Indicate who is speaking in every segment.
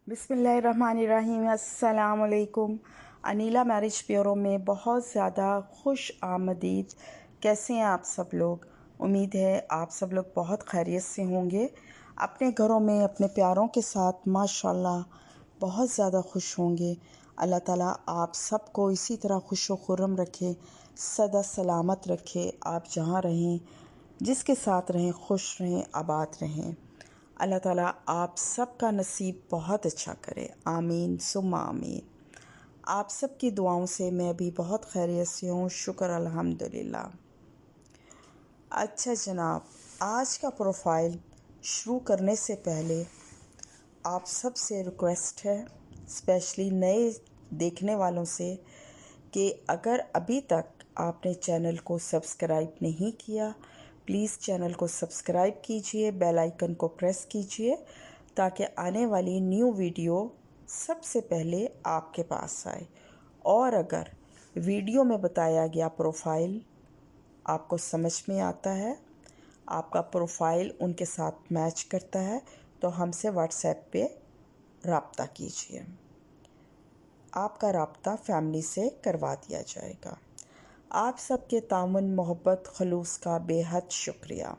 Speaker 1: बिस्मिल्लाहिर्रहमानिर्रहीम। अस्सलाम वालेकुम। अनीला मैरिज ब्यूरो में बहुत ज़्यादा खुश आमदीद। कैसे हैं आप सब लोग? उम्मीद है आप सब लोग बहुत खैरियत से होंगे, अपने घरों में अपने प्यारों के साथ माशाल्लाह बहुत ज़्यादा खुश होंगे। अल्लाह ताला आप सबको इसी तरह खुश व खुर्रम रखे, सदा सलामत रखे। आप जहाँ रहें, जिसके साथ रहें, खुश रहें, आबाद रहें। अल्लाह ताला आप सबका नसीब बहुत अच्छा करे। आमीन सुम्मा आमीन। आप सबकी दुआओं से मैं भी बहुत खैरियत से हूँ, शुक्र अल्हम्दुलिल्लाह। अच्छा जनाब, आज का प्रोफाइल शुरू करने से पहले आप सब से रिक्वेस्ट है, स्पेशली नए देखने वालों से, कि अगर अभी तक आपने चैनल को सब्सक्राइब नहीं किया, प्लीज़ चैनल को सब्सक्राइब कीजिए, बेल आइकन को प्रेस कीजिए ताकि आने वाली न्यू वीडियो सबसे पहले आपके पास आए। और अगर वीडियो में बताया गया प्रोफाइल आपको समझ में आता है, आपका प्रोफाइल उनके साथ मैच करता है, तो हमसे व्हाट्सएप पे रब्ता कीजिए। आपका रब्ता फैमिली से करवा दिया जाएगा। आप सबके तामुन, मोहब्बत, खलूस का बेहद शुक्रिया।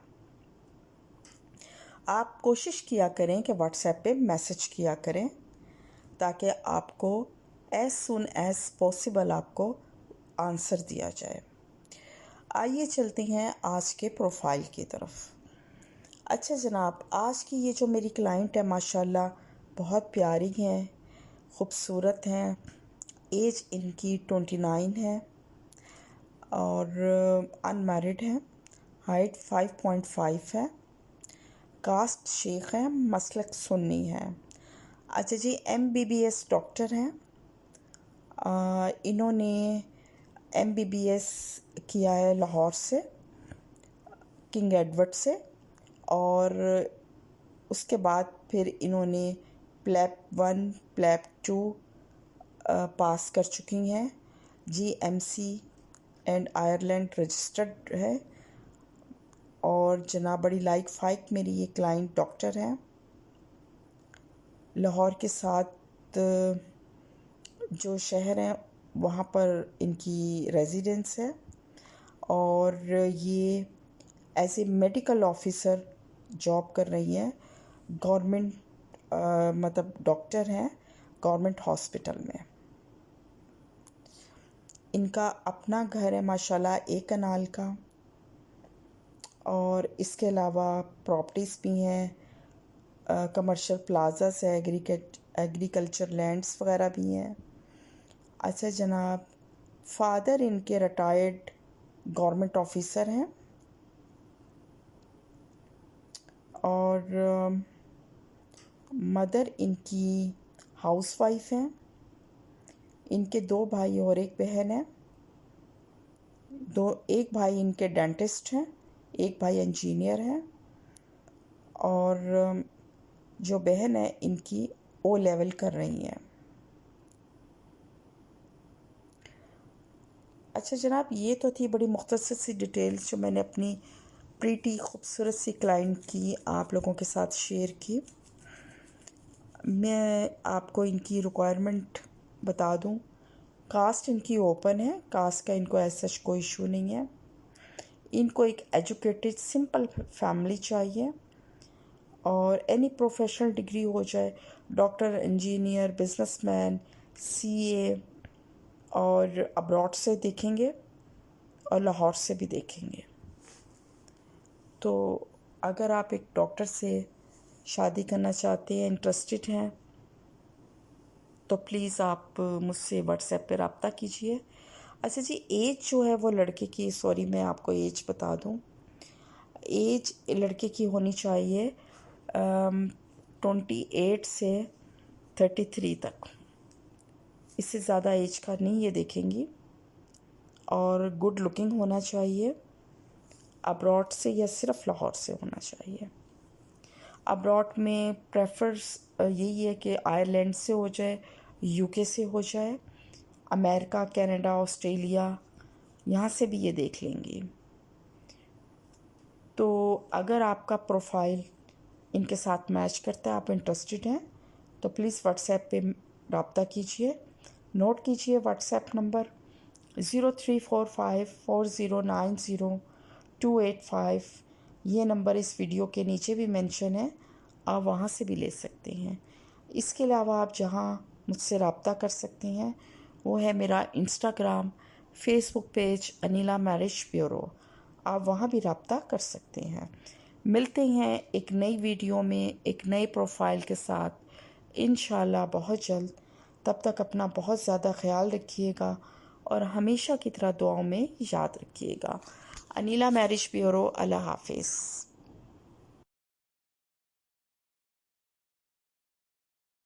Speaker 1: आप कोशिश किया करें कि व्हाट्सएप पे मैसेज किया करें ताकि आपको एज सुन एज पॉसिबल आपको आंसर दिया जाए। आइए चलते हैं आज के प्रोफाइल की तरफ। अच्छा जनाब, आज की ये जो मेरी क्लाइंट है माशाल्लाह बहुत प्यारी हैं, ख़ूबसूरत हैं। एज इनकी 29 है और अनमैरिड है। हाइट 5.5 है। कास्ट शेख है, मसलक सुन्नी है। अच्छा जी, MBBS डॉक्टर हैं। इन्होंने MBBS किया है लाहौर से, किंग एडवर्ड से, और उसके बाद फिर इन्होंने प्लेब 1 प्लेब 2 पास कर चुकी हैं। GMC एंड आयरलैंड रजिस्टर्ड है। और जनाब बड़ी लाइक फाइक मेरी ये क्लाइंट डॉक्टर हैं। लाहौर के साथ जो शहर हैं वहाँ पर इनकी रेजिडेंस है और ये as a medical officer job कर रही हैं। गवर्नमेंट मतलब डॉक्टर हैं गवर्नमेंट हॉस्पिटल में। इनका अपना घर है माशाल्लाह 1 कनाल का, और इसके अलावा प्रॉपर्टीज़ भी हैं, कमर्शियल प्लाजास है, एग्रीकल्चर लैंड्स वगैरह भी हैं। अच्छा जनाब, फादर इनके रिटायर्ड गवर्नमेंट ऑफिसर हैं और मदर इनकी हाउसवाइफ हैं। इनके 2 भाई और 1 बहन है। एक भाई इनके डेंटिस्ट हैं, एक भाई इंजीनियर हैं, और जो बहन है इनकी O लेवल कर रही हैं। अच्छा जनाब, ये तो थी बड़ी मुख्तसर सी डिटेल्स जो मैंने अपनी प्रीटी खूबसूरत सी क्लाइंट की आप लोगों के साथ शेयर की। मैं आपको इनकी रिक्वायरमेंट बता दूं। कास्ट इनकी ओपन है, कास्ट का इनको ऐसा कोई इशू नहीं है। इनको एक एजुकेटेड सिंपल फैमिली चाहिए और एनी प्रोफेशनल डिग्री हो जाए, डॉक्टर, इंजीनियर, बिजनेसमैन, CA, और अब्रॉड से देखेंगे और लाहौर से भी देखेंगे। तो अगर आप एक डॉक्टर से शादी करना चाहते हैं, इंटरेस्टेड हैं, तो प्लीज़ आप मुझसे व्हाट्सएप पे रब्ता कीजिए। अच्छा जी, एज जो है वो लड़के की, सॉरी मैं आपको एज बता दूं, एज लड़के की होनी चाहिए 28 से 33 तक। इससे ज़्यादा एज का नहीं ये देखेंगी। और गुड लुकिंग होना चाहिए। अब्रॉड से या सिर्फ लाहौर से होना चाहिए। अब्रॉड में प्रेफर्स यही है कि आयरलैंड से हो जाए, UK से हो जाए, अमेरिका, कनाडा, ऑस्ट्रेलिया, यहाँ से भी ये देख लेंगी। तो अगर आपका प्रोफाइल इनके साथ मैच करता है, आप इंटरेस्टेड हैं, तो प्लीज़ व्हाट्सएप पे रब्ता कीजिए। नोट कीजिए व्हाट्सएप नंबर 03454090 285। ये नंबर इस वीडियो के नीचे भी मेंशन है, आप वहाँ से भी ले सकते हैं। इसके अलावा आप जहाँ मुझसे रब्ता कर सकते हैं वो है मेरा Instagram, Facebook page Anila marriage bureau. आप वहाँ भी रब्ता कर सकते हैं। मिलते हैं एक नई वीडियो में एक नए प्रोफाइल के साथ इंशाल्लाह बहुत जल्द। तब तक अपना बहुत ज़्यादा ख्याल रखिएगा और हमेशा की तरह दुआओं में याद रखिएगा। Anila marriage bureau. अल्लाह हाफिज़।